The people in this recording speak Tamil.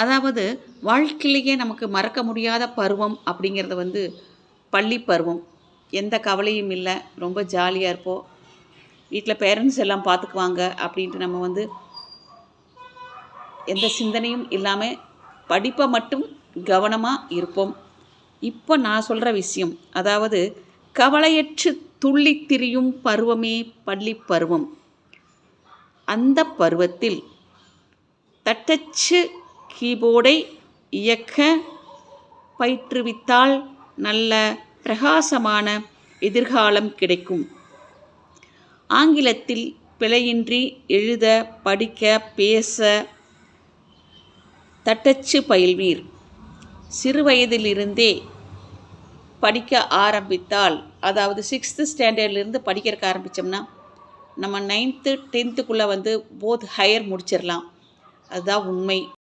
அதாவது வாழ்க்கையிலேயே நமக்கு மறக்க முடியாத பருவம் அப்படிங்கிறது பள்ளி பருவம். எந்த கவலையும் இல்லை, ரொம்ப ஜாலியாக இருப்போம். வீட்டில் பேரண்ட்ஸ் எல்லாம் பார்த்துக்குவாங்க அப்படின்ட்டு நம்ம எந்த சிந்தனையும் இல்லாமல் படிப்பை மட்டும் கவனமாக இருப்போம். இப்போ நான் சொல்கிற விஷயம், அதாவது கவலையற்று துள்ளி திரியும் பருவமே பள்ளி பருவம். அந்த பருவத்தில் தட்டச்சு கீபோர்டை இயக்க பயிற்றுவித்தால் நல்ல பிரகாசமான எதிர்காலம் கிடைக்கும். ஆங்கிலத்தில் பிழையின்றி எழுத, படிக்க, பேச தட்டச்சு பயில்வீர். சிறுவயதிலிருந்தே படிக்க ஆரம்பித்தால், அதாவது 6th ஸ்டாண்டர்ட்லேருந்து படிக்கிறதுக்கு ஆரம்பித்தோம்னா நம்ம 9th 10th போத் ஹையர் முடிச்சிடலாம். அதுதான் உண்மை.